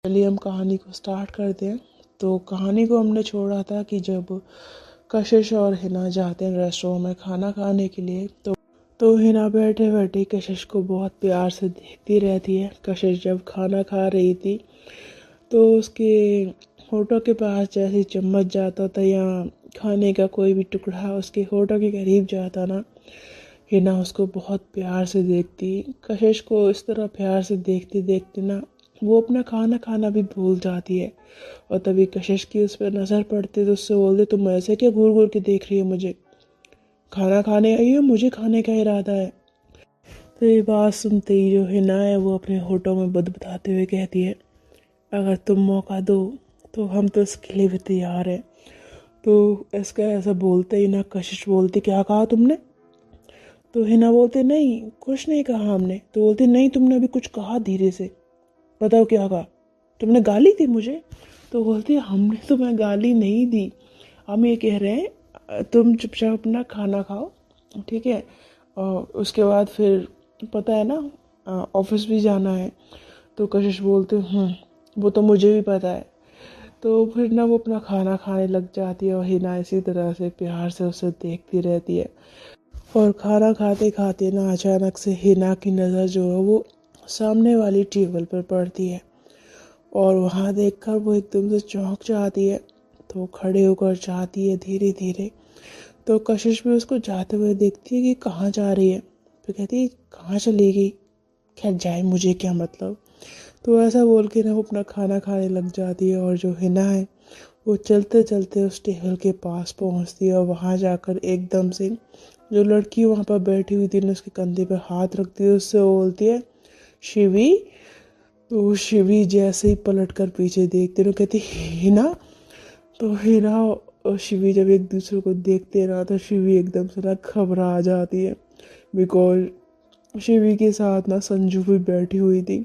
चलिए हम कहानी को स्टार्ट करते हैं। तो कहानी को हमने छोड़ा था कि जब कशिश और हिना जाते हैं रेस्टोरेंट में खाना खाने के लिए, तो हिना बैठे बैठे कशिश को बहुत प्यार से देखती रहती है। कशिश जब खाना खा रही थी तो उसके होठों के पास जैसे चम्मच जाता था या खाने का कोई भी टुकड़ा उसके होठों के करीब जाता ना, हिना उसको बहुत प्यार से देखती। कशिश को इस तरह प्यार से देखते देखते ना वो अपना खाना खाना भी भूल जाती है। और तभी कशिश की उस पर नज़र पड़ती तो उससे बोलते, तुम ऐसे क्या घूर घूर के देख रही हो मुझे? खाना खाने आई हो, मुझे खाने का इरादा है। तो ये बात सुनते ही जो हिना है वो अपने होठों में बदबदाते हुए कहती है, अगर तुम मौका दो तो हम तो इसके लिए भी तैयार हैं। तो इसका ऐसा बोलते ही ना कशिश बोलती, क्या कहा तुमने? तो हिना बोलते, नहीं कुछ नहीं कहा हमने। तो बोलते, नहीं तुमने अभी कुछ कहा, धीरे से बताओ क्या कहा? तुमने गाली दी मुझे? तो बोलती है, हमने तुम्हें गाली नहीं दी, हम ये कह रहे हैं तुम चुपचाप अपना खाना खाओ, ठीक है? और उसके बाद फिर पता है ना ऑफिस भी जाना है। तो कशिश बोलते, वो तो मुझे भी पता है। तो फिर ना वो अपना खाना खाने लग जाती है और हिना इसी तरह से प्यार से उसे देखती रहती है। और खाना खाते खाते ना अचानक से हिना की नज़र जो है वो सामने वाली टेबल पर पड़ती है और वहाँ देखकर वो एकदम से चौंक जाती है। तो खड़े होकर जाती है धीरे धीरे। तो कशिश भी उसको जाते हुए देखती है कि कहाँ जा रही है। तो कहती है, कहाँ चलेगी, खैर जाए मुझे क्या मतलब। तो ऐसा बोल के ना वो अपना खाना खाने लग जाती है। और जो हिना है वो चलते चलते उस टेबल के पास पहुँचती है और वहाँ जाकर एकदम से जो लड़की वहाँ पर बैठी हुई थी ना उसके कंधे पर हाथ रखती है, उससे वो बोलती है, शिवी। तो शिवी जैसे ही पलट कर पीछे देखते ना कहती, हिना। तो हिना और शिवी जब एक दूसरे को देखते ना तो शिवी एकदम से ना घबरा जाती है, बिकॉज शिवी के साथ ना संजू भी बैठी हुई थी।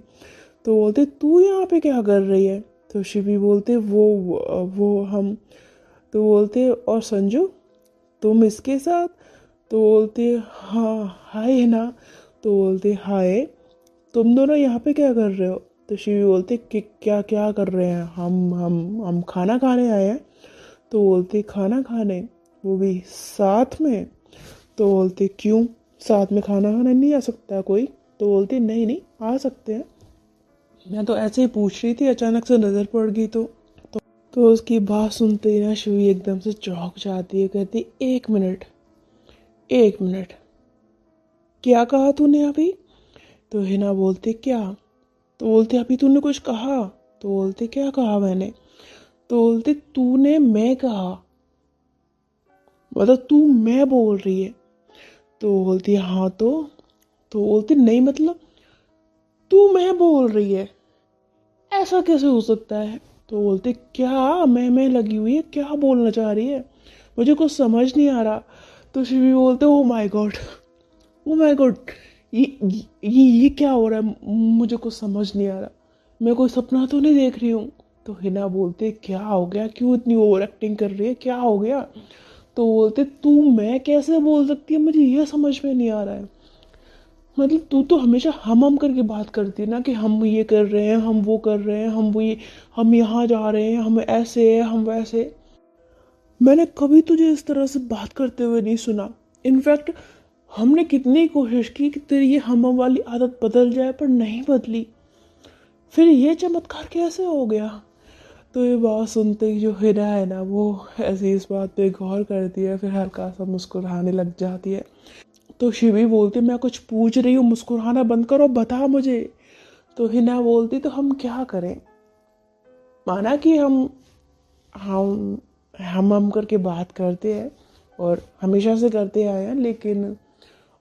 तो बोलते, तू यहाँ पे क्या कर रही है? तो शिवी बोलते, वो हम। तो बोलते, और संजू तुम इसके साथ? तो बोलते, हाँ हाय हिना। तो बोलते, हाय, तुम दोनों यहाँ पे क्या कर रहे हो? तो शिवी बोलते कि क्या क्या कर रहे हैं, हम खाना खाने आए हैं। तो बोलते, खाना खाने, वो भी साथ में? तो बोलते, क्यों, साथ में खाना खाने नहीं आ सकता कोई? तो बोलते, नहीं नहीं आ सकते हैं, मैं तो ऐसे ही पूछ रही थी, अचानक से नज़र पड़ गई। तो उसकी बात सुनते ही ना शिवी एकदम से चौंक जाती है, कहती, एक मिनट, एक मिनट, क्या कहा तूने अभी? तो हिना बोलते, क्या? तो बोलते, अभी तूने कुछ कहा? तो बोलते, क्या कहा मैंने? तो बोलते, तूने मैं कहा, मतलब तू मैं बोल रही है। तो बोलती, हाँ तो बोलती, नहीं मतलब तू मैं बोल रही है, ऐसा कैसे हो सकता है? तो बोलते, क्या मैं लगी हुई है, क्या बोलना चाह रही है, मुझे कुछ समझ नहीं आ रहा। तो शिवी बोलते, oh my God, oh my God, ये क्या हो रहा है, मुझे कुछ समझ नहीं आ रहा, मैं कोई सपना तो नहीं देख रही हूँ। तो हिना बोलते, क्या हो गया, क्यों इतनी ओवर एक्टिंग कर रही है, क्या हो गया? तो बोलते, तू मैं कैसे बोल सकती है, मुझे ये समझ में नहीं आ रहा है। मतलब तू तो हमेशा हम करके बात करती है ना, कि हम ये कर रहे हैं, हम वो कर रहे हैं, हम वो ये, हम यहाँ जा रहे हैं, हम ऐसे हैं, हम वैसे। मैंने कभी तुझे इस तरह से बात करते हुए नहीं सुना। इनफैक्ट हमने कितनी कोशिश की कि तेरी ये हम वाली आदत बदल जाए, पर नहीं बदली, फिर ये चमत्कार कैसे हो गया? तो ये बात सुनते ही जो हिना है ना वो ऐसी इस बात पे गौर करती है, फिर हल्का सा मुस्कुराने लग जाती है। तो शिवी बोलती, मैं कुछ पूछ रही हूँ, मुस्कुराना बंद करो, बता मुझे। तो हिना बोलती, तो हम क्या करें, माना कि हम हम करके बात करते हैं और हमेशा से करते आए हैं, लेकिन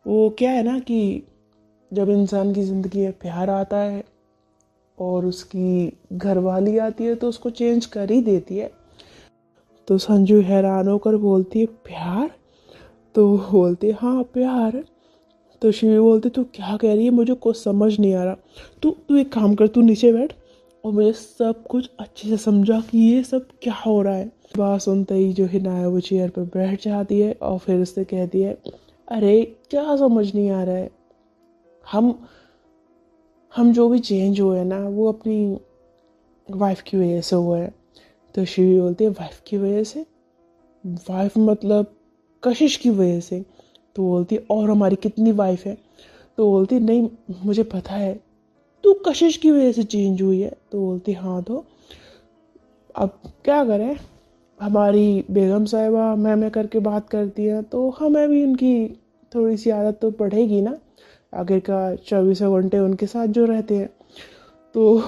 वो क्या है ना कि जब इंसान की ज़िंदगी में प्यार आता है और उसकी घरवाली आती है तो उसको चेंज कर ही देती है। तो संजू हैरान होकर बोलती है, प्यार? तो बोलती है, हाँ प्यार। तो शिवी बोलती, तू क्या कह रही है, मुझे कुछ समझ नहीं आ रहा। तू तू एक काम कर, तू नीचे बैठ और मुझे सब कुछ अच्छे से समझा कि ये सब क्या हो रहा है। बात सुनते ही जो हिना है वो चेयर पर बैठ जाती है और फिर उससे कहती है, अरे क्या समझ नहीं आ रहा है, हम हम जो भी चेंज हुए ना वो अपनी वाइफ की वजह से हुआ है। तो शिवी बोलती है वाइफ की वजह से? वाइफ मतलब कशिश की वजह से? तो बोलती है और हमारी कितनी वाइफ है? तो बोलती नहीं मुझे पता है, तू कशिश की वजह से चेंज हुई है। तो बोलती हाँ तो अब क्या करें, हमारी बेगम साहिबा मैं करके बात करती है तो हमें भी उनकी थोड़ी सी आदत तो पड़ेगी ना, आखिरकार 24 घंटे उनके साथ जो रहते हैं। तो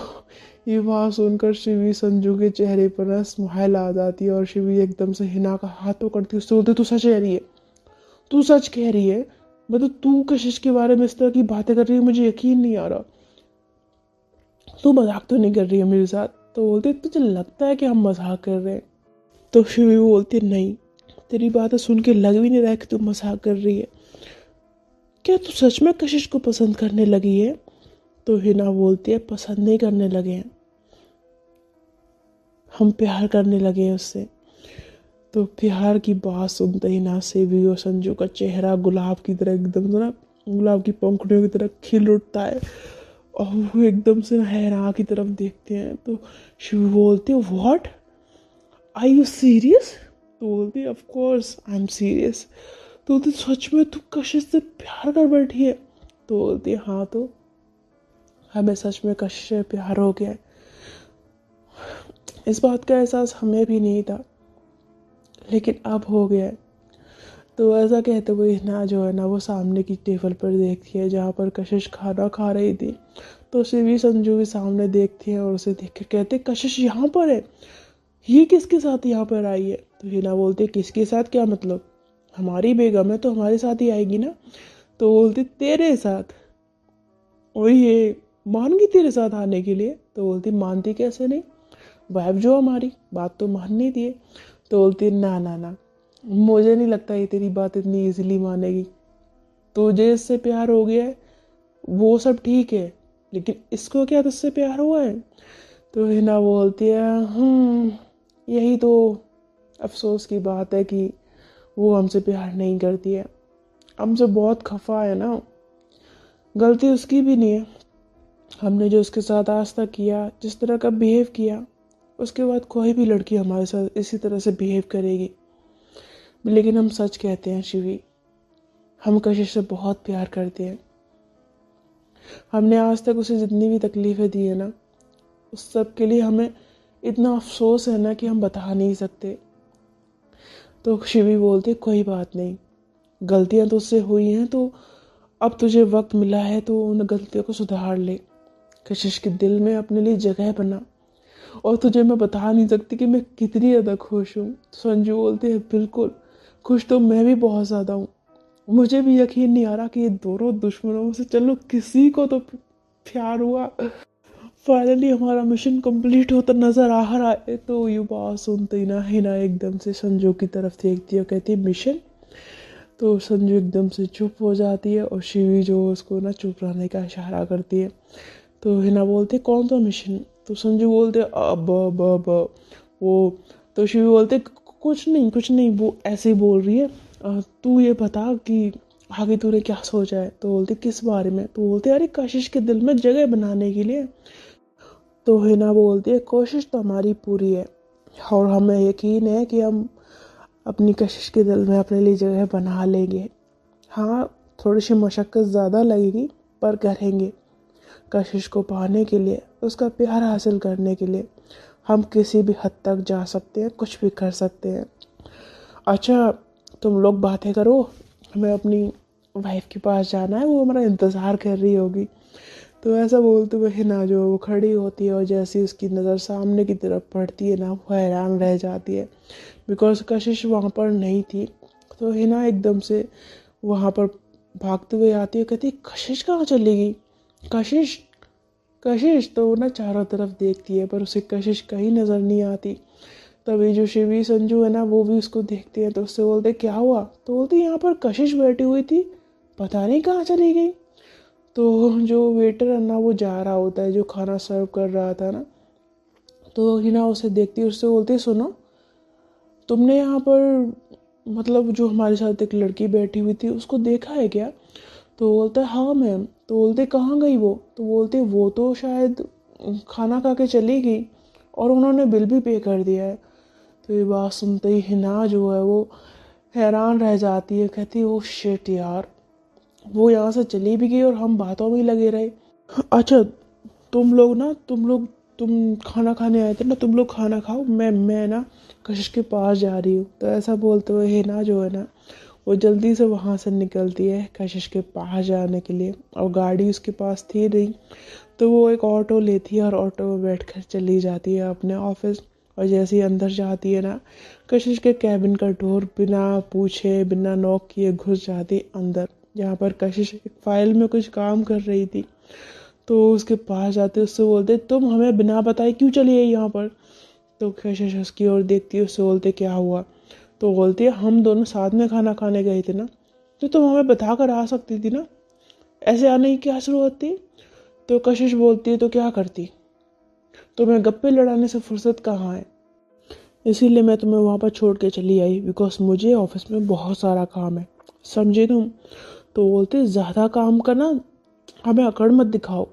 ये बात सुनकर शिवी संजू के चेहरे पर ना स्माइल आ जाती है और शिवी एकदम से हिना का हाथ पकड़ती है, उससे बोलती तू सच कह रही है, तू सच कह रही है, मतलब तू कशिश के बारे में इस तरह की बातें कर रही है, मुझे यकीन नहीं आ रहा, तू मजाक तो नहीं कर रही है मेरे साथ? तो बोलते तुझे लगता है कि हम मजाक कर रहे हैं? तो शिवी बोलती नहीं, तेरी बातें सुन के लग भी नहीं रहा है कि तू मजाक कर रही है, क्या तू सच में कशिश को पसंद करने लगी है? तो हिना बोलती है पसंद नहीं करने लगे हैं, हम प्यार करने लगे हैं उससे। तो प्यार की बात सुनते ही ना सेवी और संजू का चेहरा गुलाब की तरह एकदम से ना, गुलाब की पंखुड़ियों की तरह खिल उठता है और वो एकदम से हैरान की तरफ देखते हैं। तो शिव बोलते हैं व्हाट, आर यू सीरियस? तो बोलती है of course I am serious. तो बोलती सच में तू कशिश से प्यार कर बैठी है? तो बोलती है हाँ तो हमें सच में कशिश से प्यार हो गया है। इस बात का एहसास हमें भी नहीं था लेकिन अब हो गया है। तो ऐसा कहते हुए ना जो है ना वो सामने की टेबल पर देखती है जहाँ पर कशिश खाना खा रही थी। तो शिवी संजू भी सामने देखती है और उसे देख कर कहते कशिश यहाँ पर है, ये किसके साथ यहाँ पर आई है? तो हिना बोलती किसके साथ क्या मतलब, हमारी बेगम है तो हमारे साथ ही आएगी ना। तो बोलती तेरे साथ, और ये मान गई तेरे साथ आने के लिए? तो बोलती मानती कैसे नहीं, वाइफ जो हमारी बात तो माननी थी। तो बोलती ना ना ना, मुझे नहीं लगता ये तेरी बात इतनी इजीली मानेगी, तुझे इससे प्यार हो गया है वो सब ठीक है, लेकिन इसको क्या तुझसे प्यार हुआ है? तो हिना बोलती है यही तो अफसोस की बात है कि वो हमसे प्यार नहीं करती है, हमसे बहुत खफा है ना, गलती उसकी भी नहीं है, हमने जो उसके साथ आज तक किया, जिस तरह का बिहेव किया, उसके बाद कोई भी लड़की हमारे साथ इसी तरह से बिहेव करेगी। लेकिन हम सच कहते हैं शिवी, हम कशिश से बहुत प्यार करते हैं, हमने आज तक उसे जितनी भी तकलीफ़ें दी है ना उस सब के लिए हमें इतना अफसोस है ना कि हम बता नहीं सकते। तो शिवी बोलती कोई बात नहीं, गलतियां तो उससे हुई हैं तो अब तुझे वक्त मिला है तो उन गलतियों को सुधार ले, कशिश के दिल में अपने लिए जगह बना, और तुझे मैं बता नहीं सकती कि मैं कितनी ज़्यादा खुश हूँ। संजू बोलते हैं बिल्कुल खुश तो मैं भी बहुत ज़्यादा हूँ, मुझे भी यकीन नहीं आ रहा कि ये दोनों दुश्मनों में से चलो किसी को तो प्यार हुआ, फाइनली हमारा मिशन कंप्लीट होता नजर आ रहा है। तो ये बात सुनते ही ना हिना एकदम से संजू की तरफ देखती है और कहती है मिशन। तो संजू एकदम से चुप हो जाती है और शिवी जो उसको ना चुप रहने का इशारा करती है। तो हिना बोलते कौन सा मिशन? तो संजू बोलते अब वो। तो शिवी बोलते कुछ नहीं वो ऐसे ही बोल रही है, तू ये बता कि आगे तूने क्या सोचा है? तो बोलते किस बारे में? तो बोलते अरे कशिश के दिल में जगह बनाने के लिए। तो हिना बोलती है कोशिश तो हमारी पूरी है और हमें यकीन है कि हम अपनी कशिश के दिल में अपने लिए जगह बना लेंगे। हाँ थोड़ी सी मशक्क़त ज़्यादा लगेगी पर करेंगे, कशिश को पाने के लिए, उसका प्यार हासिल करने के लिए हम किसी भी हद तक जा सकते हैं, कुछ भी कर सकते हैं। अच्छा तुम लोग बातें करो, हमें अपनी वाइफ के पास जाना है, वो हमारा इंतज़ार कर रही होगी। तो ऐसा बोलते हुए हिना जो वो खड़ी होती है और जैसे उसकी नज़र सामने की तरफ पड़ती है ना वो हैरान रह जाती है बिकॉज कशिश वहाँ पर नहीं थी। तो हिना एकदम से वहाँ पर भागते हुए आती है, कहती कशिश कहाँ चली गई, कशिश कशिश। तो वो ना चारों तरफ देखती है पर उसे कशिश कहीं नज़र नहीं आती। तभी जो शिवी संजू है ना वो भी उसको देखते हैं तो उससे बोलते क्या हुआ? तो बोलते यहाँ पर कशिश बैठी हुई थी, पता नहीं कहाँ चली गई। तो जो वेटर है ना वो जा रहा होता है, जो खाना सर्व कर रहा था ना, तो हिना उसे देखती है, उससे बोलती सुनो तुमने यहाँ पर मतलब जो हमारे साथ एक लड़की बैठी हुई थी उसको देखा है क्या? तो बोलता है हाँ मैम। तो बोलते कहाँ गई वो? तो बोलते वो तो शायद खाना खा के चली गई। और उन्होंने बिल भी पे कर दिया है। तो ये बात सुनते ही हिना जो है वो हैरान रह जाती है, कहती है ओ शिट यार, वो यहाँ से चली भी गई और हम बातों में ही लगे रहे। अच्छा तुम खाना खाने आए थे ना, तुम लोग खाना खाओ, मैं ना कशिश के पास जा रही हूँ। तो ऐसा बोलते हुए हिना जो है ना वो जल्दी से वहाँ से निकलती है कशिश के पास जाने के लिए, और गाड़ी उसके पास थी नहीं, तो वो एक ऑटो लेती है और ऑटो में बैठकर चली जाती है अपने ऑफिस। और जैसे ही अंदर जाती है ना, कशिश के कैबिन का डोर बिना पूछे बिना नॉक किए घुस जाती अंदर, जहाँ पर कशिश एक फाइल में कुछ काम कर रही थी। तो उसके पास जाते उससे बोलते तुम हमें बिना बताए क्यों चली आई यहाँ पर। तो कशिश उसकी ओर देखती है, उससे बोलते क्या हुआ। तो बोलती है हम दोनों साथ में खाना खाने गए थे ना, तो तुम हमें बता कर आ सकती थी ना, ऐसे आने की क्या जरूरत थी। तो कशिश बोलती है तो क्या करती, तुम्हें गप्पे लड़ाने से फुर्सत कहाँ है, इसीलिए मैं तुम्हें वहाँ पर छोड़ के चली आई, बिकॉज मुझे ऑफिस में बहुत सारा काम है, समझे तुम। तो बोलते ज़्यादा काम करना, हमें अकड़ मत दिखाओ,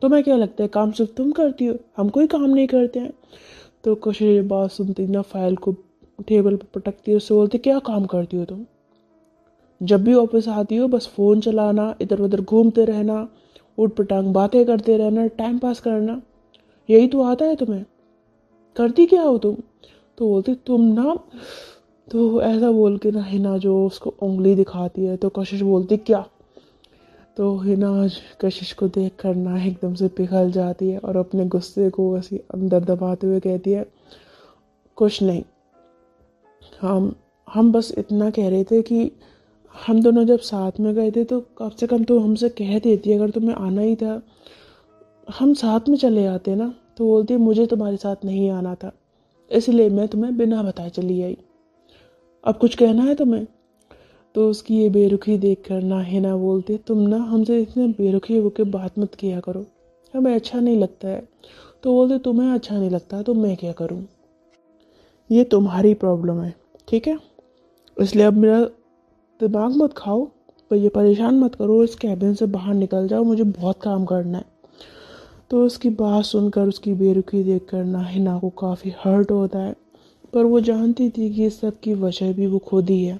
तुम्हें क्या लगता है काम सिर्फ तुम करती हो, हम कोई काम नहीं करते हैं। तो कशिश ये बात सुनती ना फाइल को टेबल पर पटकती है, उससे बोलती क्या काम करती हो तुम, जब भी ऑफिस आती हो बस फ़ोन चलाना, इधर उधर घूमते रहना, उठ पटांग बातें करते रहना, टाइम पास करना, यही तो आता है तुम्हें, करती क्या हो तुम। तो बोलती तुम ना, तो ऐसा बोल के ना हिना जो उसको उंगली दिखाती है, तो कशिश बोलती क्या। तो हिना कशिश को देख कर ना एकदम से पिघल जाती है और अपने गुस्से को वैसे अंदर दबाते हुए कहती है कुछ नहीं, हम बस इतना कह रहे थे कि हम दोनों जब साथ में गए थे तो कम से कम तो हमसे कह देती, अगर तुम्हें आना ही था हम साथ में चले आते ना। तो बोलती मुझे तुम्हारे साथ नहीं आना था, इसलिए मैं तुम्हें बिना बताए चली आई, अब कुछ कहना है तुम्हें। तो उसकी ये बेरुखी देख कर ना हिना बोलती तुम ना हमसे इतने बेरुखी होकर बात मत किया करो, हमें अच्छा नहीं लगता है। तो बोलते तुम्हें अच्छा नहीं लगता तो मैं क्या करूं, ये तुम्हारी प्रॉब्लम है, ठीक है, इसलिए अब मेरा दिमाग मत खाओ, पर ये परेशान मत करो, इस कैबिन से बाहर निकल जाओ, मुझे बहुत काम करना है। तो उसकी बात सुनकर उसकी बेरुखी देखकर ना हिना को काफ़ी हर्ट होता है, पर वो जानती थी कि इस सब की वजह भी वो खुद ही है,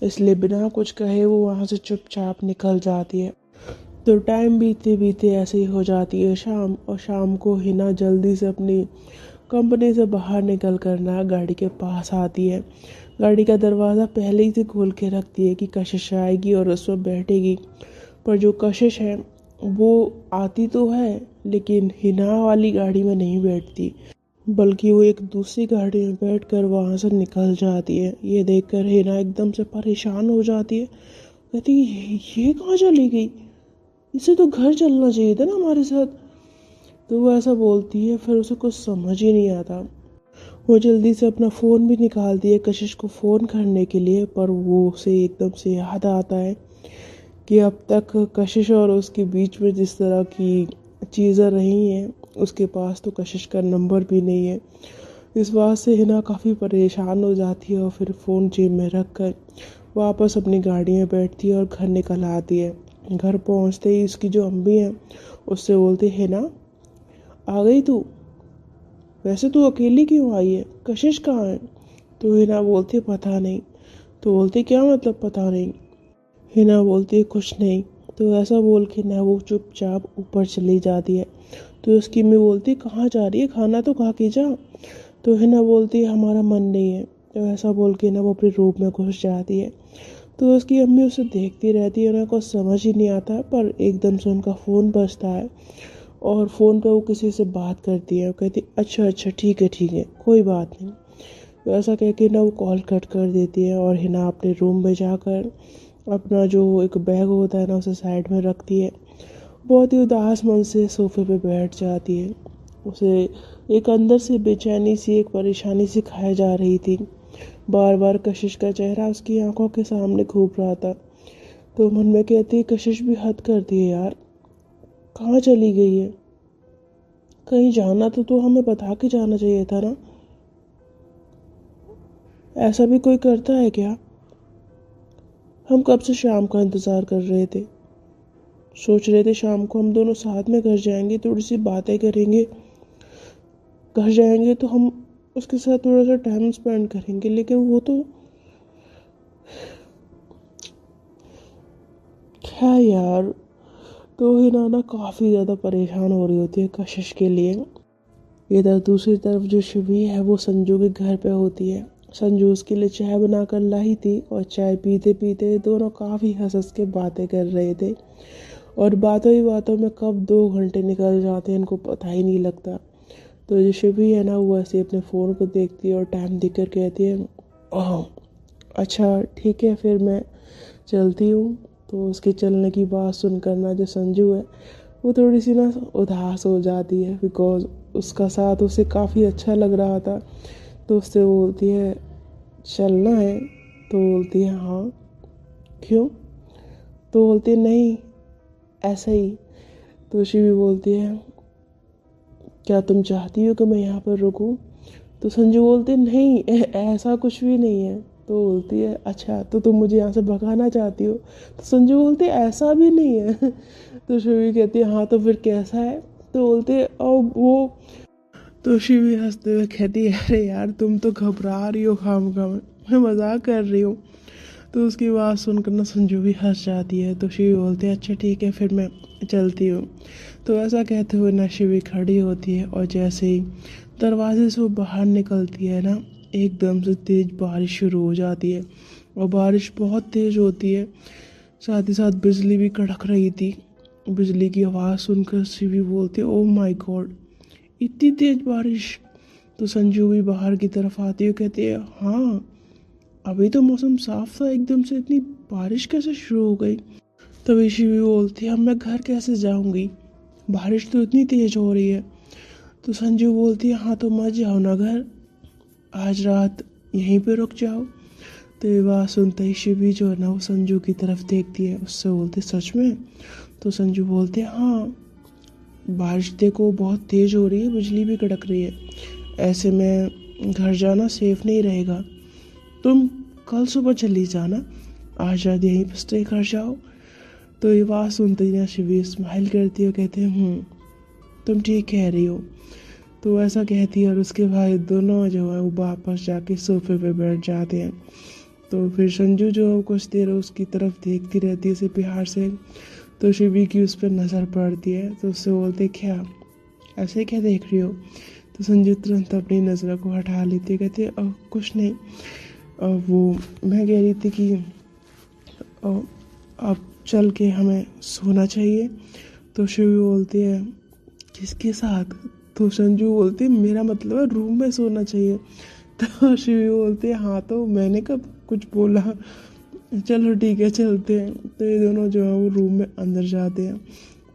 इसलिए बिना कुछ कहे वो वहाँ से चुपचाप निकल जाती है। तो टाइम बीतते बीतते ऐसे ही हो जाती है शाम, और शाम को हिना जल्दी से अपनी कंपनी से बाहर निकल कर ना गाड़ी के पास आती है। गाड़ी का दरवाज़ा पहले ही से खोल के रखती है कि कशिश आएगी और उस पर बैठेगी, पर जो कशिश है वो आती तो है लेकिन हिना वाली गाड़ी में नहीं बैठती, बल्कि वो एक दूसरी गाड़ी में बैठकर वहाँ से निकल जाती है। ये देखकर हिना एकदम से परेशान हो जाती है, कहती ये कहाँ चली गई, इसे तो घर चलना चाहिए था ना हमारे साथ। तो वो ऐसा बोलती है, फिर उसे कुछ समझ ही नहीं आता। वो जल्दी से अपना फ़ोन भी निकालती है कशिश को फ़ोन करने के लिए, पर वो उसे एकदम से याद आता है कि अब तक कशिश और उसके बीच में जिस तरह की चीज़ें रही हैं उसके पास तो कशिश का नंबर भी नहीं है। इस बात से हिना काफ़ी परेशान हो जाती है और फिर फ़ोन जेब में रख कर वापस अपनी गाड़ी में बैठती है और घर निकल आती है। घर पहुंचते ही उसकी जो अम्मी है उससे बोलती है हिना आ गई तू, वैसे तू अकेली क्यों आई है, कशिश कहाँ है। तो हिना बोलती है पता नहीं। तो बोलती क्या मतलब पता नहीं। हिना बोलती है कुछ नहीं। तो ऐसा बोल के ना वो चुपचाप ऊपर चली जाती है। तो उसकी अम्मी बोलती है कहाँ जा रही है, खाना तो खा के जा। तो हिना बोलती है हमारा मन नहीं है। तो ऐसा बोल के ना वो अपने रूम में घुस जाती है। तो उसकी अम्मी उसे देखती रहती है, उन्हें कुछ समझ ही नहीं आता, पर एकदम से उनका फ़ोन बजता है और फ़ोन पे वो किसी से बात करती है। वो कहती अच्छा अच्छा ठीक है कोई बात नहीं। तो ऐसा कह के ना वो कॉल कट कर देती है और हिना अपने रूम में जाकर अपना जो एक बैग होता है ना उसे साइड में रखती है। बहुत ही उदास मन से सोफे पे बैठ जाती है। उसे एक अंदर से बेचैनी सी, एक परेशानी सी खाए जा रही थी। बार बार कशिश का चेहरा उसकी आंखों के सामने घूम रहा था। तो मन में कहती है कशिश भी हद करती है यार, कहाँ चली गई है, कहीं जाना तो हमें बता के जाना चाहिए था ना, ऐसा भी कोई करता है क्या। हम कब से शाम का इंतज़ार कर रहे थे, सोच रहे थे शाम को हम दोनों साथ में घर जाएंगे, थोड़ी सी बातें करेंगे, घर जाएंगे तो हम उसके साथ थोड़ा सा टाइम स्पेंड करेंगे, लेकिन वो तो क्या यार। तो हिना ना काफ़ी ज़्यादा परेशान हो रही होती है कशिश के लिए। इधर दूसरी तरफ जो शिवी है वो संजू के घर पे होती है। संजू उसके लिए चाय बना कर लाई थी और चाय पीते पीते दोनों काफ़ी हंस के बातें कर रहे थे, और बातों ही बातों में कब 2 घंटे निकल जाते हैं इनको पता ही नहीं लगता। तो जो शिवी है ना वो ऐसे अपने फ़ोन को देखती है और टाइम देख कर कहती है, ओह अच्छा ठीक है फिर मैं चलती हूँ। तो उसके चलने की बात सुनकर ना जो संजू है वो थोड़ी सी ना उदास हो जाती है, बिकॉज उसका साथ उसे काफ़ी अच्छा लग रहा था। तो उससे वो बोलती है चलना है, तो बोलती है हाँ क्यों, तो बोलती है नहीं ऐसा ही। तो शिवी बोलती है क्या तुम चाहती हो कि मैं यहाँ पर रुकूं। तो संजू बोलती है नहीं ऐसा कुछ भी नहीं है। तो बोलती है अच्छा तो तुम मुझे यहाँ से भगाना चाहती हो। तो संजू बोलती है ऐसा भी नहीं है। तो शिवी कहती है हाँ तो फिर कैसा है। तो बोलते है और वो, तो शिवी हंसते हुए कहती है अरे यार तुम तो घबरा रही हो खामखा, मैं मजाक कर रही हूँ। तो उसकी बात सुनकर ना संजू भी हंस जाती है। तो शिवी बोलती है अच्छा ठीक है फिर मैं चलती हूँ। तो ऐसा कहते हुए ना शिवी खड़ी होती है और जैसे ही दरवाजे से वो बाहर निकलती है ना एकदम से तेज बारिश शुरू हो जाती है, और बारिश बहुत तेज होती है, साथ ही साथ बिजली भी कड़क रही थी। बिजली की आवाज़ सुनकर शिवी बोलती है ओह माय गॉड इतनी तेज बारिश। तो संजू भी बाहर की तरफ आती है, कहती है हाँ अभी तो मौसम साफ था, एकदम से इतनी बारिश कैसे शुरू हो गई। तभी शिवी बोलती है अब मैं घर कैसे जाऊंगी, बारिश तो इतनी तेज हो रही है। तो संजू बोलती है हाँ तो मत जाओ ना घर, आज रात यहीं पे रुक जाओ। तो ये बात सुनते ही शिवी जो है ना वो संजू की तरफ देखती है, उससे बोलती सच में। तो संजू बोलते हैं हाँ बारिश देखो बहुत तेज हो रही है, बिजली भी कड़क रही है, ऐसे में घर जाना सेफ नहीं रहेगा, तुम कल सुबह चली जाना, आज रात यहीं पर स्टे कर जाओ। तो ये बात सुनते ही ना शिवी स्माइल करती है, कहते हैं तुम ठीक कह रही हो। तो ऐसा कहती है और उसके भाई दोनों जो है वो वापस जाके सोफे पे बैठ जाते हैं। तो फिर संजू जो है कुछ देर उसकी तरफ देखती रहती है उसे प्यार से। तो शिवी की उस पर नज़र पड़ती है तो उससे बोलते क्या ऐसे क्या देख रही हो। तो संजू तुरंत अपनी नज़र को हटा लेती है, कहती है कुछ नहीं, वो मैं कह रही थी कि अब चल के हमें सोना चाहिए। तो शिवी बोलती है किसके साथ। तो संजू बोलती है मेरा मतलब है रूम में सोना चाहिए। तो शिवी बोलती है हाँ तो मैंने कब कुछ बोला, चलो ठीक है चलते हैं। तो ये दोनों जो है वो रूम में अंदर जाते हैं।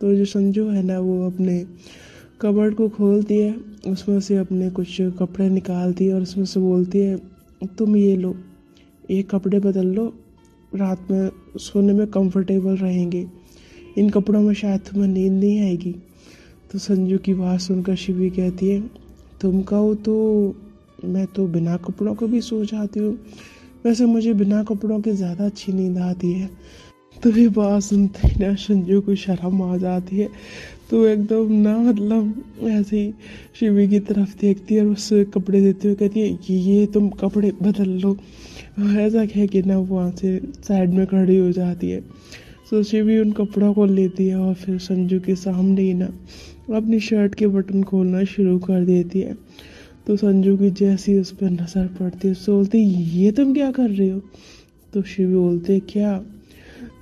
तो जो संजू है ना वो अपने कबर्ड को खोलती है, उसमें से अपने कुछ कपड़े निकालती है और उसमें से बोलती है तुम ये लो, ये कपड़े बदल लो, रात में सोने में कंफर्टेबल रहेंगे, इन कपड़ों में शायद तुम्हें नींद नहीं आएगी। तो संजू की बात सुनकर शिवी कहती है तुम कहो तो मैं तो बिना कपड़ों के भी सो जाती हूँ, वैसे मुझे बिना कपड़ों के ज़्यादा अच्छी नींद आती है। तो ये बात सुनते ही ना संजू को शर्म आ जाती है। तो एकदम ना मतलब ऐसे ही शिवी की तरफ देखती है और उससे कपड़े देते हुए कहती है ये तुम कपड़े बदल लो। ऐसा कह के ना वो वहाँ से साइड में खड़ी हो जाती है। तो शिवी उन कपड़ों को लेती है और फिर संजू के सामने ही ना अपनी शर्ट के बटन खोलना शुरू कर देती है। तो संजू की जैसी उस पर नज़र पड़ती है उससे बोलती ये तुम क्या कर रही हो। तो शिवी बोलते क्या।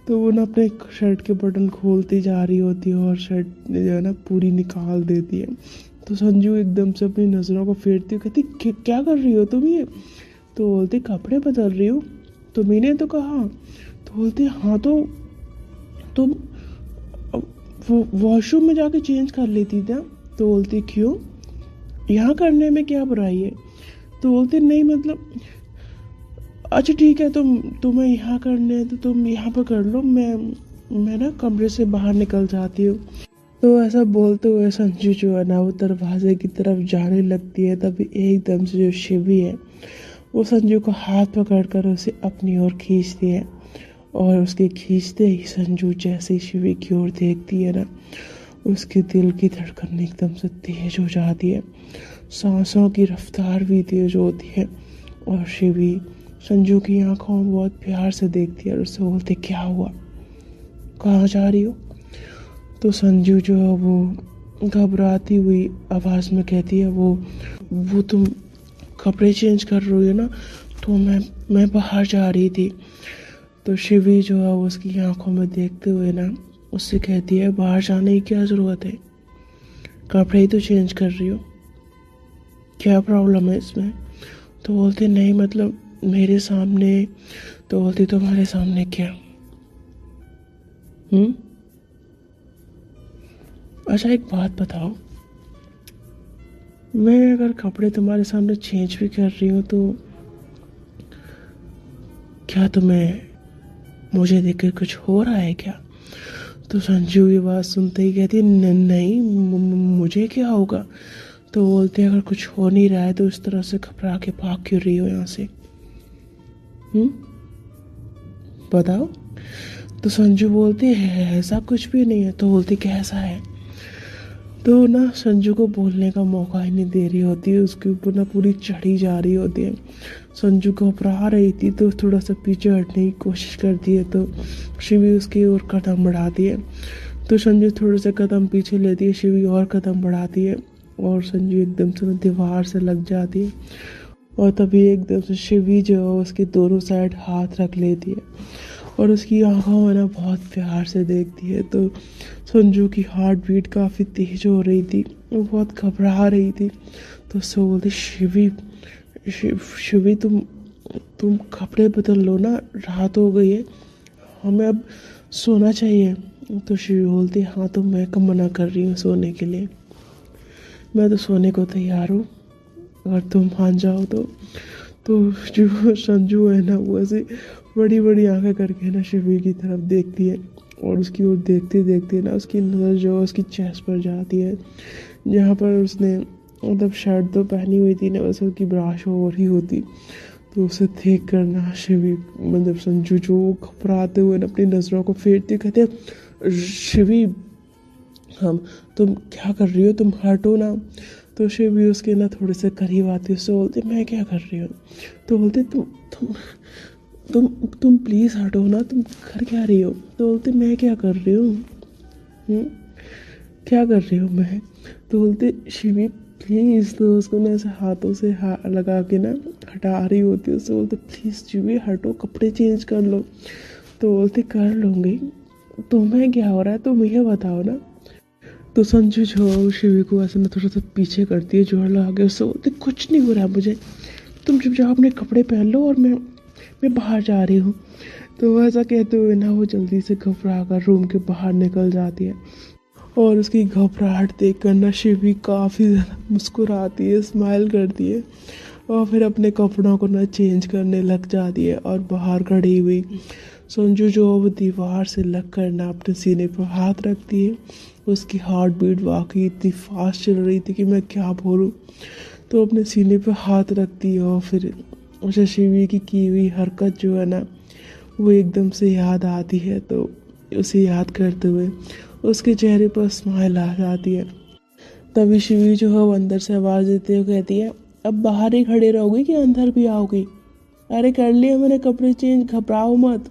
तो वो ना अपने शर्ट के बटन खोलती जा रही होती है और शर्ट जो है ना पूरी निकाल देती है। तो संजू एकदम से अपनी नज़रों को फेरती हुई कहती क्या कर रही हो तुम ये। तो बोलती कपड़े बदल रही हो, तो मैंने तो कहा। तो बोलती हाँ तो तुम वो वॉशरूम में जाके चेंज कर लेती था। तो बोलती क्यों, यहाँ करने में क्या बुराई है। तो बोलती नहीं मतलब अच्छा ठीक है तुम्हें यहाँ करने है तो तुम यहाँ पर कर लो, मैं ना कमरे से बाहर निकल जाती हूँ। तो ऐसा बोलते हुए संजू जो है ना वो दरवाजे की तरफ जाने लगती है। तभी एकदम से जो शिवी है वो संजू को हाथ पकड़कर उसे अपनी ओर खींचती है, और उसके खींचते ही संजू जैसे ही शिवी की ओर देखती है ना उसके दिल की धड़कन एकदम से तेज हो जाती है। सांसों की रफ्तार भी तेज होती है। और शिवी संजू की आंखों में बहुत प्यार से देखती है और उससे बोलती, क्या हुआ, कहाँ जा रही हो? तो संजू जो है वो घबराती हुई आवाज़ में कहती है, वो तुम कपड़े चेंज कर रही हो ना, तो मैं बाहर जा रही थी। तो शिवी जो है उसकी आंखों में देखते हुए ना उससे कहती है, बाहर जाने की क्या ज़रूरत है, कपड़े ही तो चेंज कर रही हो, क्या प्रॉब्लम है इसमें? तो बोलते, नहीं मतलब मेरे सामने। तो बोलती, तुम्हारे सामने क्या? अच्छा एक बात बताओ, मैं अगर कपड़े तुम्हारे सामने चेंज भी कर रही हूँ तो क्या तुम्हें मुझे देखकर कुछ हो रहा है क्या? तो संजू की बात सुनते ही कहती है, नहीं मुझे क्या होगा? तो बोलते, अगर कुछ हो नहीं रहा है तो इस तरह से घबरा के भाग क्यों रही हो यहाँ से? बताओ। तो संजू बोलती है, ऐसा कुछ भी नहीं है। तो बोलती, कैसा है? तो ना संजू को बोलने का मौका ही नहीं दे रही होती है, उसके ऊपर ना पूरी चढ़ी जा रही होती है। संजू घबरा रही थी तो थोड़ा सा पीछे हटने की कोशिश करती है, तो शिवी उसकी ओर कदम बढ़ाती है। तो संजू थोड़े से कदम पीछे लेती है, शिवी और कदम बढ़ाती है और संजू एकदम से दीवार से लग जाती है। और तभी एकदम से शिवी जो है उसके दोनों साइड हाथ रख लेती है और उसकी आंखों में ना बहुत प्यार से देखती है। तो संजू की हार्ट बीट काफ़ी तेज हो रही थी, वो बहुत घबरा रही थी। तो उससे बोलती, शिवी तुम कपड़े बदल लो ना, रात हो गई है, हमें अब सोना चाहिए। तो शिवी बोलती, हाँ तो मैं कब मना कर रही हूँ सोने के लिए, मैं तो सोने को तैयार हूँ अगर तुम मान जाओ तो जो संजू है ना वो ऐसे बड़ी बड़ी आंखें करके ना शिवी की तरफ देखती है और उसकी ओर देखते देखते ना उसकी नज़र जो है उसकी चेस्ट पर जाती है, जहाँ पर उसने मतलब शर्ट तो पहनी हुई थी ना, वैसे उसकी ब्राश हो रही होती। तो उसे देख कर ना शिवी मतलब संजू जो घबराते हुए ना अपनी नज़रों को फेरते कहते, शिवी हम तुम क्या कर रही हो, तुम हटो ना। तो शिवी उसके ना थोड़े से करीब आती है, उससे बोलते, मैं क्या कर रही हूँ? तो बोलते, तुम प्लीज़ हटो ना, तुम कर क्या रही हो? तो बोलते, मैं क्या कर रही हूँ, क्या कर रही हूँ मैं? तो बोलते, शिवी प्लीज़। तो उसको ना ऐसे हाथों से लगा के ना हटा रही होती है, उससे बोलते, प्लीज़ शिवी हटो, कपड़े चेंज कर लो। तो बोलते, कर लूँगी, तुम्हें क्या हो रहा है, तुम ये बताओ ना। तो संजू जो शिवी को ऐसे ना थोड़ा सा पीछे करती है, जोर लगा के उससे बोलती, कुछ नहीं हो रहा मुझे, तुम चुपचाप अपने कपड़े पहन लो और मैं बाहर जा रही हूँ। तो ऐसा कहते हुए ना वो जल्दी से घबरा कर रूम के बाहर निकल जाती है और उसकी घबराहट देख कर ना शिवी काफ़ी ज़्यादा मुस्कुराती है, स्माइल करती है और फिर अपने कपड़ों को ना चेंज करने लग जाती है और बाहर खड़ी हुई संजू जो वो दीवार से लग कर ना अपने सीने पर हाथ रखती है। उसकी हार्ट बीट वाकई इतनी फास्ट चल रही थी कि मैं क्या बोलूँ। तो अपने सीने पर हाथ रखती है और फिर उसे शिवी की हुई हरकत जो है ना वो एकदम से याद आती है। तो उसे याद करते हुए उसके चेहरे पर स्माइल आ जाती है। तभी शिवी जो है वो अंदर से आवाज़ देते हुए कहती है, अब बाहर ही खड़े रहोगी कि अंदर भी आओगी? अरे कर लिया मैंने कपड़े चेंज, घबराओ मत।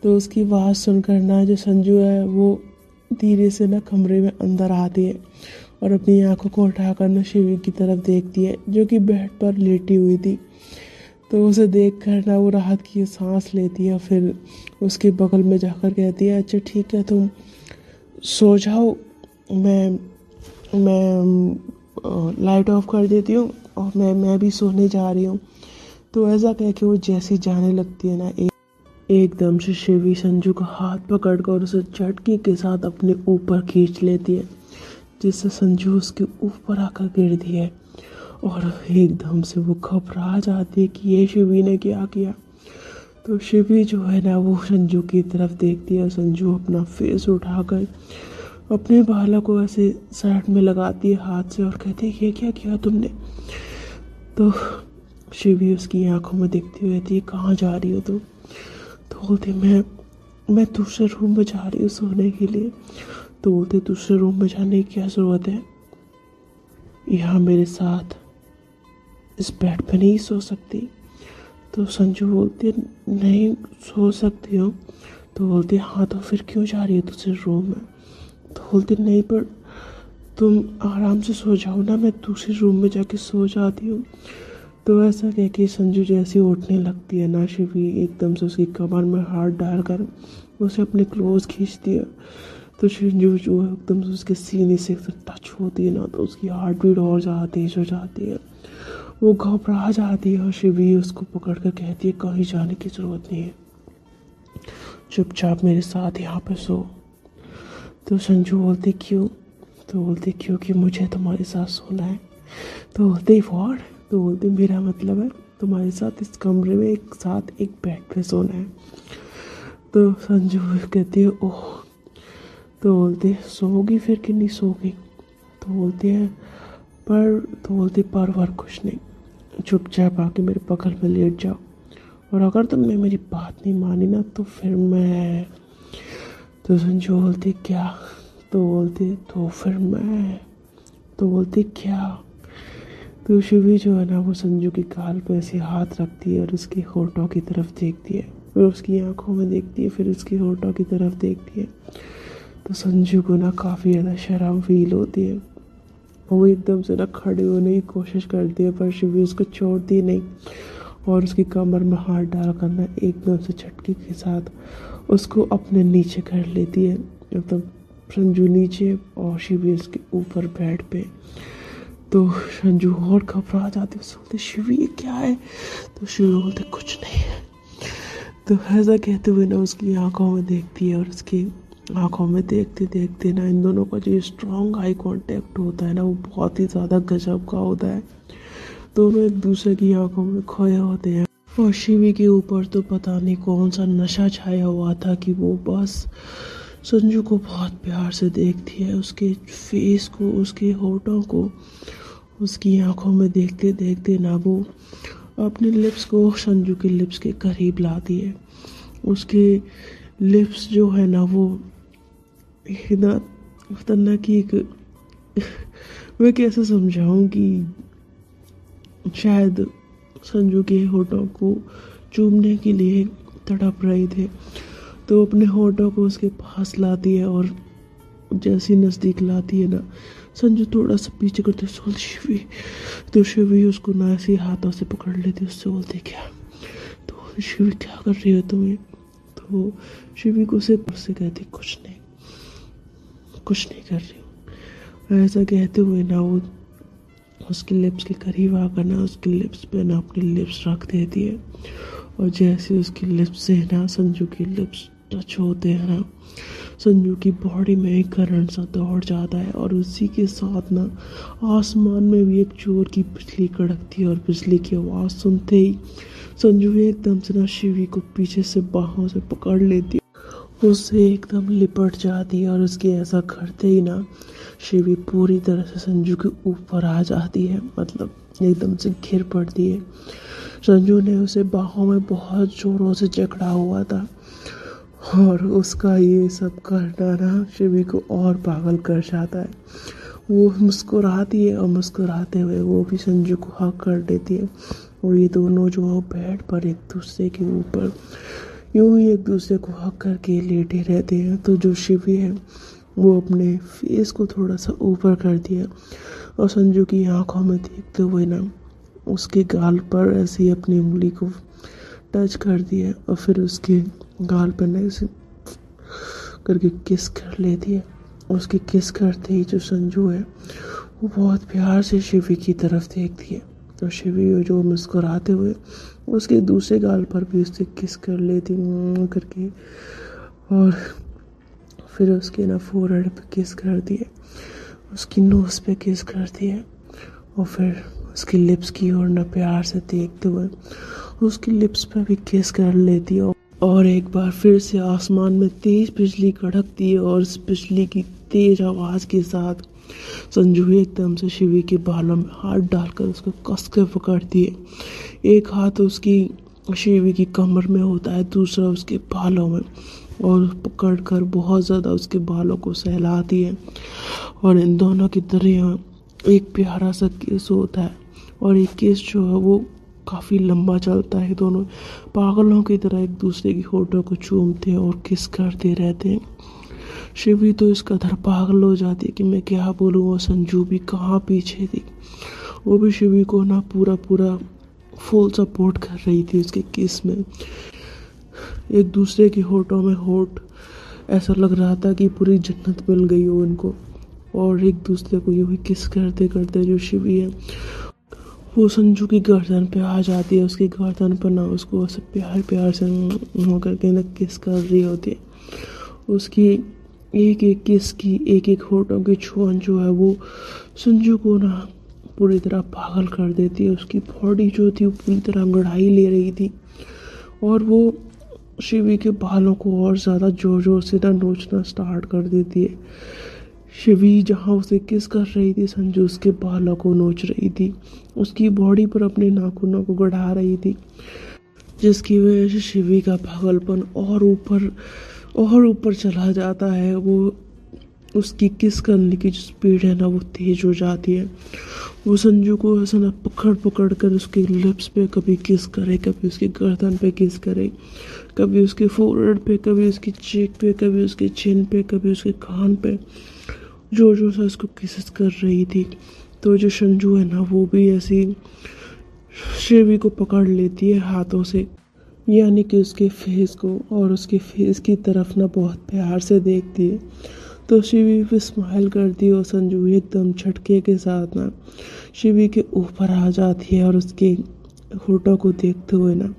तो उसकी आवाज़ सुनकर ना जो संजू है वो धीरे से ना कमरे में अंदर आती है और अपनी आंखों को उठाकर ना शिवी की तरफ देखती है जो कि बेड पर लेटी हुई थी। तो उसे देख कर ना वो राहत की सांस लेती है, फिर उसके बगल में जाकर कहती है, अच्छा ठीक है तुम सो जाओ, मैं लाइट ऑफ कर देती हूँ और मैं भी सोने जा रही हूँ। तो ऐसा कह के वो जैसी जाने लगती है ना एकदम से शिवी संजू का हाथ पकड़कर उसे झटके के साथ अपने ऊपर खींच लेती है, जिससे संजू उसके ऊपर आकर गिरती है और एकदम से वो घबरा जाती है कि ये शिवी ने क्या किया। तो शिवी जो है ना वो संजू की तरफ देखती है और संजू अपना फेस उठाकर अपने बालों को ऐसे साइड में लगाती है हाथ से और कहती है, ये क्या किया तुमने? तो शिवी उसकी आंखों में देखती हुई कहती है, कहाँ जा रही हो तुम? तो बोलते, मैं दूसरे रूम में जा रही हूँ सोने के लिए। तो बोलते, दूसरे रूम में जाने की क्या ज़रूरत है? यहाँ मेरे साथ इस बेड पे नहीं सो सकती? तो संजू बोलती है नहीं सो सकती हो। तो बोलती है हाँ तो फिर क्यों जा रही है दूसरे रूम में? तो बोलती नहीं पर तुम आराम से सो जाओ ना, मैं दूसरे रूम में जाके सो जाती हूँ। तो ऐसा कह के संजू जैसे उठने लगती है ना, शिवी एकदम से उसकी कमर में हाथ डालकर उसे अपने क्लोज खींचती है। तो संजू जो है एकदम से उसके सीने से टच होती है ना, तो उसकी हार्ट बीट और ज़्यादा तेज हो जाती है। वो घबरा जाती है और शिवी उसको पकड़ कर कहती है कहीं जाने की ज़रूरत नहीं है, चुपचाप मेरे साथ यहाँ पे सो। तो संजू बोलते क्यों? तो बोलते क्योंकि मुझे तुम्हारे साथ सोना है। तो बोलते व्हाट? तो बोलते मेरा मतलब है तुम्हारे साथ इस कमरे में एक साथ एक बेड पे सोना है। तो संजू कहती है ओह। तो बोलते सोगी फिर कि नहीं सोगी? तो बोलते हैं तो बोलते पर कुछ नहीं, चुपचाप आके मेरे बगल में लेट जाओ, और अगर तुमने मेरी बात नहीं मानी ना तो फिर मैं। तो संजू बोलती क्या? तो बोलती तो फिर मैं। तो बोलती क्या? तो शिवी जो है ना वो संजू की गाल पर ऐसे हाथ रखती है और उसकी होठों की तरफ देखती है, फिर उसकी आंखों में देखती है, फिर उसकी होठों की तरफ देखती है। तो संजू को ना काफ़ी ज़्यादा शर्म फील होती है। वो एकदम से ना खड़े होने की कोशिश करती है पर शिवी उसको छोड़ती नहीं और उसकी कमर में हाथ डाल कर ना एकदम से झटके के साथ उसको अपने नीचे कर लेती है। मतलब संजू नीचे और शिवी उसके ऊपर बेड पे। तो संजू और घबरा जाती है, बोलते शिवी ये क्या है? तो शिवी बोलते कुछ नहीं है। तो ऐसा कहते हुए ना उसकी आंखों में देखती है और उसकी आंखों में देखते देखते ना इन दोनों का जो स्ट्रॉन्ग आई कांटेक्ट होता है ना वो बहुत ही ज़्यादा गजब का होता है। दोनों एक दूसरे की आंखों में खोए होते हैं और शिवी के ऊपर तो पता नहीं कौन सा नशा छाया हुआ था कि वो बस संजू को बहुत प्यार से देखती है, उसके फेस को, उसके होठों को, उसकी आंखों में देखते देखते ना वो अपने लिप्स को संजू के लिप्स के करीब लाती है। उसके लिप्स जो है ना वो इतना खतरनाक कि एक मैं कैसे समझाऊं कि शायद संजू के होठों को चूमने के लिए तड़प रहे थे। तो अपने होठों को उसके पास लाती है और जैसी नज़दीक लाती है ना संजू थोड़ा सा पीछे करते बोलती शिवी। तो शिवी उसको ना ऐसे हाथों से पकड़ लेती, उससे बोलते क्या? तो बोलती शिवी क्या कर रही हो तुम्हें? तो शिवी को उसे कहती कुछ नहीं कर रही हूँ। ऐसा कहते हुए ना वो उसके लिप्स के करीब आकर ना उसके लिप्स पे ना अपने लिप्स रख देती है और जैसे उसके लिप्स से ना संजू के लिप्स टच होते हैं ना संजू की बॉडी में एक करंट सा दौड़ जाता है और उसी के साथ ना आसमान में भी एक जोर की बिजली कड़कती है और बिजली की आवाज़ सुनते ही संजू एकदम से ना शिवी को पीछे से बाहों से पकड़ लेती है, उससे एकदम लिपट जाती है और उसके ऐसा करते ही ना शिवी पूरी तरह से संजू के ऊपर आ जाती है, मतलब एकदम से घिर पड़ती है। संजू ने उसे बाहों में बहुत जोरों से जकड़ा हुआ था और उसका ये सब करना ना शिवी को और पागल कर जाता है। वो मुस्कुराती है और मुस्कुराते हुए वो भी संजू को हक कर देती है और ये दोनों जो बेड पर एक दूसरे के ऊपर यूं ही एक दूसरे को हक करके लेटे रहते हैं। तो जो शिवी है वो अपने फेस को थोड़ा सा ऊपर कर दिया और संजू की आंखों में देखते हुए ना उसके गाल पर ऐसे ही अपनी उंगली को टच कर दिया और फिर उसके गाल पर ना ऐसे करके किस कर लेती है। उसकी किस करते ही जो संजू है वो बहुत प्यार से शिवी की तरफ देखती है और शिवी जो मुस्कुराते हुए उसके दूसरे गाल पर भी उससे किस कर लेती करके और फिर उसके ना फोरहेड पे किस कर दिए, उसकी नोज पे किस कर दिए और फिर उसकी लिप्स की ओर ना प्यार से देखते हुए उसकी लिप्स पे भी किस कर लेती है और एक बार फिर से आसमान में तेज बिजली कड़कती है और उस बिजली की तेज आवाज़ के साथ संजू एकदम से शिवी के बालों में हाथ डालकर उसको कस के पकड़ती है। एक हाथ उसकी शिवी की कमर में होता है, दूसरा उसके बालों में, और पकड़कर बहुत ज़्यादा उसके बालों को सहलाती है और इन दोनों की दरिया एक प्यारा सा किस होता है, और एक किस जो है वो काफ़ी लंबा चलता है। दोनों पागलों की तरह एक दूसरे की होठों को चूमते हैं और किस करते रहते हैं। शिवी तो इस कदर पागल हो जाती है कि मैं क्या बोलूँ, और संजू भी कहाँ पीछे थी। वो भी शिवी को ना पूरा पूरा फुल सपोर्ट कर रही थी उसके किस में। एक दूसरे की होठों में होठ, ऐसा लग रहा था कि पूरी जन्नत मिल गई हो उनको। और एक दूसरे को यूं ही किस करते करते जो शिवी है वो संजू की गर्दन पे आ जाती है, उसकी गर्दन पर ना उसको ऐसे प्यार प्यार से करके ना किस कर रही होती है। उसकी एक एक किस की, एक एक होठों की छुअन जो है वो संजू को ना पूरी तरह पागल कर देती है। उसकी बॉडी जो थी वो पूरी तरह अंगड़ाई ले रही थी, और वो शिवी के बालों को और ज़्यादा जोर जोर से ना नोचना स्टार्ट कर देती है। शिवी जहाँ उसे किस कर रही थी, संजू उसके बालों को नोच रही थी, उसकी बॉडी पर अपने नाखूनों को गड़ा रही थी, जिसकी वजह से शिवी का पागलपन और ऊपर चला जाता है। वो उसकी किस करने की जो स्पीड है ना वो तेज हो जाती है। वो संजू को ऐसा ना पकड़ पकड़ कर उसके लिप्स पे कभी किस करे, कभी उसके गर्दन पे किस करे, कभी उसके फोrehead पे, कभी उसकी चीक पे, कभी उसके चिन पे, कभी उसके कान पे, जोर जोर से उसको किस कर रही थी। तो जो संजू है ना वो भी ऐसी शिवी को पकड़ लेती है हाथों से, यानी कि उसके फेस को, और उसके फेस की तरफ ना बहुत प्यार से देखती है। तो शिवी भी स्माइल करती है, और संजू एकदम झटके के साथ ना शिवी के ऊपर आ जाती है, और उसके होठों को देखते हुए ना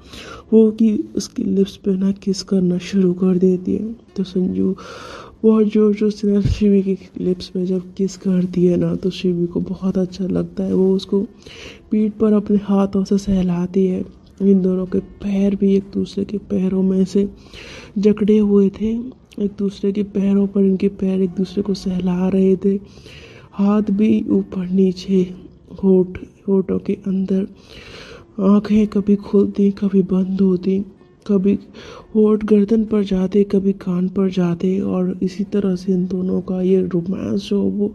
वो कि उसकी लिप्स पे ना किस करना शुरू कर देती है। तो संजू बहुत जोर जोर से ना शिवी की लिप्स पे जब किस करती है ना तो शिवी को बहुत अच्छा लगता है। वो उसको पीठ पर अपने हाथों से सहलाती है। इन दोनों के पैर भी एक दूसरे के पैरों में से जकड़े हुए थे, एक दूसरे के पैरों पर इनके पैर एक दूसरे को सहला रहे थे। हाथ भी ऊपर नीचे, होठों के अंदर, आंखें कभी खुलती कभी बंद होती, कभी होठ गर्दन पर जाते कभी कान पर जाते, और इसी तरह से इन दोनों का ये रोमांस जो वो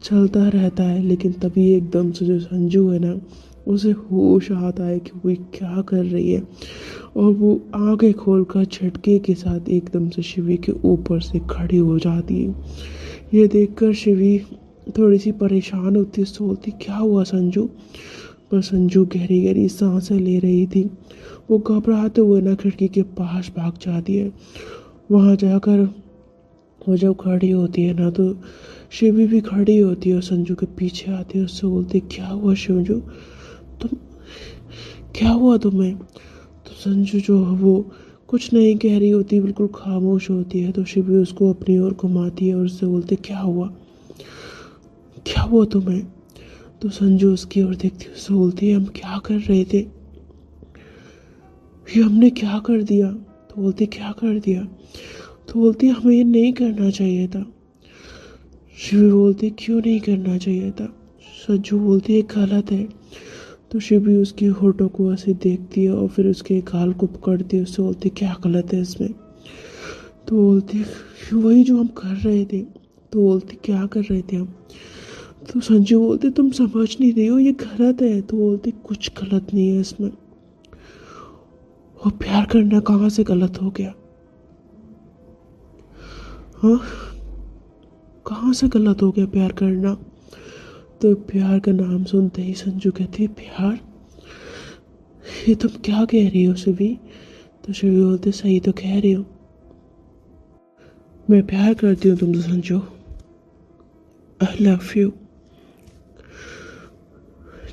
चलता रहता है। लेकिन तभी एकदम से जो संजू है ना उसे होश आता है कि वो क्या कर रही है, और वो आंखें खोलकर झटके के साथ एकदम से शिवी के ऊपर से खड़ी हो जाती है। ये देखकर शिवी थोड़ी सी परेशान होती, सोचती क्या हुआ संजू। पर संजू गहरी गहरी सांसें ले रही थी। वो घबराते हुए ना खिड़की के पास भाग जाती है। वहाँ जाकर वो जब खड़ी होती है ना तो शिवी भी खड़ी होती है और संजू के पीछे आती है। उससे बोलती क्या हुआ संजू, तुम क्या हुआ तुम्हें। तो संजू जो है वो कुछ नहीं कह रही होती, बिल्कुल खामोश होती है। तो शिवी उसको अपनी ओर घुमाती है और उससे बोलती क्या हुआ तुम्हें। तो संजू उसकी ओर देखती है, उससे बोलती है हम क्या कर रहे थे, ये हमने क्या कर दिया। तो बोलती क्या कर दिया। तो बोलती हमें ये नहीं करना चाहिए था। शिवी बोलती क्यों नहीं करना चाहिए था। संजू बोलती है गलत है। तो शिवी उसके होठों को ऐसे देखती है और फिर उसके गाल को पकड़ती है, उससे बोलती क्या गलत है इसमें। तो बोलती वही जो हम कर रहे थे। तो बोलती क्या कर रहे थे हम। तो संजू बोलते तुम समझ नहीं रही हो, ये गलत है। तो बोलती कुछ गलत नहीं है इसमें। वो प्यार करना कहाँ से गलत हो गया, हाँ कहाँ से गलत हो गया प्यार करना। तो प्यार का नाम सुनते ही संजू कहती है प्यार, ये तुम क्या कह रही हो शिवी। तो शिवी बोलते सही तो कह रही हो, मैं प्यार करती हूँ तुमसे संजू, आई लव यू।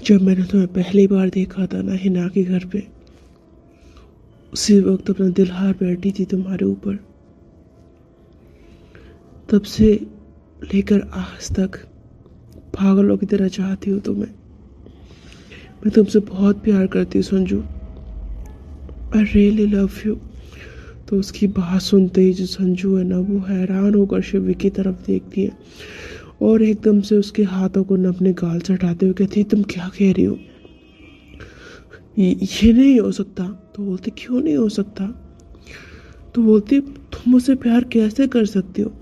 जब मैंने तुम्हें पहली बार देखा था ना हिना के घर पे, उसी वक्त अपना दिल हार बैठी थी तुम्हारे ऊपर। तब से लेकर आज तक पागलों की तरह चाहती हूँ तुम्हें। मैं तुमसे बहुत प्यार करती हूँ Sanju, I really love you. तो उसकी बात सुनते ही जो संजू है ना वो हैरान होकर शिवी की तरफ देखती है और एकदम से उसके हाथों को न अपने गाल से हटाते हुए कहती है तुम क्या कह रही हो, ये नहीं हो सकता। तो बोलते क्यों नहीं हो सकता। तो बोलती तुम मुझसे प्यार कैसे कर सकती हो,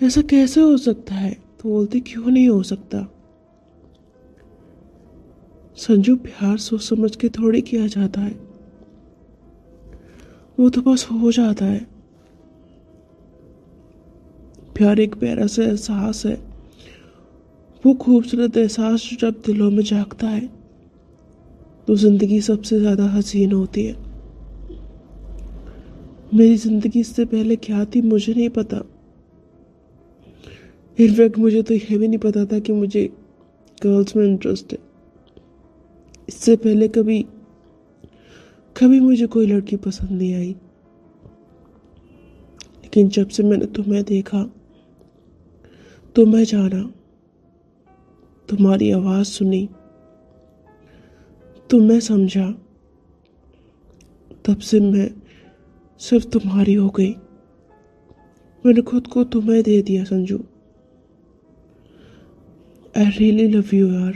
ऐसा कैसे हो सकता है। तो बोलती क्यों नहीं हो सकता, संजू, प्यार सोच समझ के थोड़ी किया जाता है, वो तो बस हो जाता है। प्यार एक प्यारा सा एहसास है, वो खूबसूरत एहसास जो जब दिलों में जागता है तो जिंदगी सबसे ज्यादा हसीन होती है। मेरी जिंदगी इससे पहले क्या थी मुझे नहीं पता। इनफैक्ट मुझे तो यह भी नहीं पता था कि मुझे गर्ल्स में इंटरेस्ट है। इससे पहले कभी कभी मुझे कोई लड़की पसंद नहीं आई, लेकिन जब से मैंने तुम्हें देखा, तुम्हें जाना, तुम्हारी आवाज सुनी, तुम्हें समझा, तब से मैं सिर्फ तुम्हारी हो गई। मैंने खुद को तुम्हें दे दिया Sanju. I really love you यार।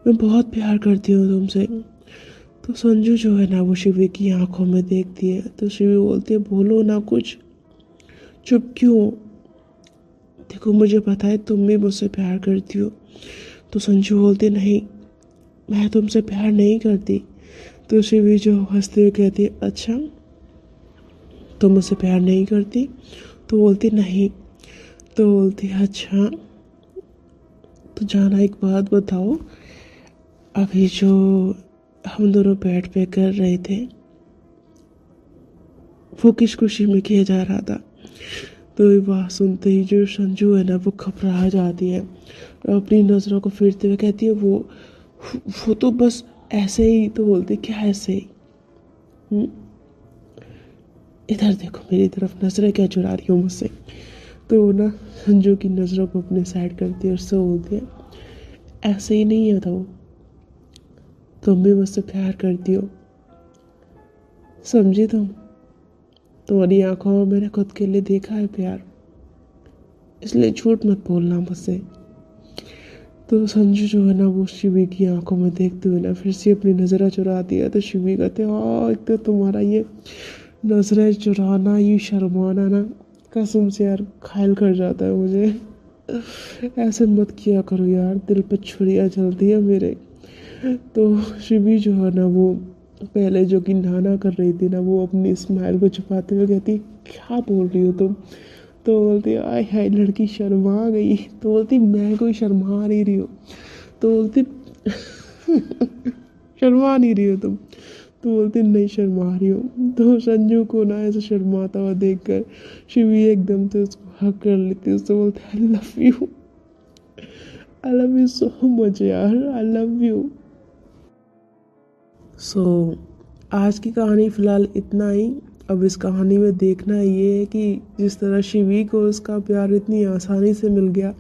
मैं बहुत प्यार करती हूँ तुमसे। तो संजू जो है ना, वो शिवी की आंखों में देखती है तो शिवी बोलती है, बोलो ना कुछ, चुप क्यों? देखो मुझे पता है तुम भी मुझसे प्यार करती हो। तो संजू बोलती, नहीं मैं तुमसे प्यार नहीं करती। तो शिवी जो हंसते हुए कहती है, अच्छा तुम मुझसे प्यार नहीं करती? तो बोलती नहीं। तो बोलती है, अच्छा तो जाना एक बात बताओ, अभी जो हम दोनों बेड पे कर रहे थे वो किस खुशी में किया जा रहा था? तो ये बात सुनते ही जो संजू है ना, वो घबरा जाती है और अपनी नज़रों को फेरते हुए कहती है, वो तो बस ऐसे ही। तो बोलती, क्या ऐसे ही? इधर देखो मेरी तरफ, नजरें क्या चुरा रही हो मुझसे? तो वो ना संजू की नज़रों को अपने साइड करती है और उससे बोलती है, ऐसे ही नहीं है तो तुम भी मुझसे प्यार करती हो, समझी तुम? तुम्हारी आंखों में मैंने खुद के लिए देखा है प्यार, इसलिए झूठ मत बोलना मुझसे। तो संजू जो है ना, वो शिवी की आंखों में देखते हुए ना फिर से अपनी नज़रें चुराती है। तो शिवी कहते हैं, हाँ एक तो तुम्हारा ये नज़रें चुराना, ये शर्माना ना, कसम से यार घायल कर जाता है मुझे। ऐसे मत किया करो यार, दिल पे छुरियाँ चलती है मेरे। तो शिवी जो है ना, वो पहले जो कि नाना कर रही थी ना, वो अपनी स्माइल को छुपाते हुए कहती, क्या बोल रही हो तुम? तो बोलती, आय हाय लड़की शर्मा गई। तो बोलती, मैं कोई शर्मा नहीं रही हूँ। तो बोलती, शर्मा नहीं रही हो तुम? तो बोलती, नहीं शर्मा रही हूँ। तो संजू को ना ऐसे शर्माता हुआ देखकर शिवी एकदम से उसको हक कर लेती है। उससे बोलती, I love you so much यार, आई लव यू। सो आज की कहानी फ़िलहाल इतना ही। अब इस कहानी में देखना ये है कि जिस तरह शिवी को उसका प्यार इतनी आसानी से मिल गया,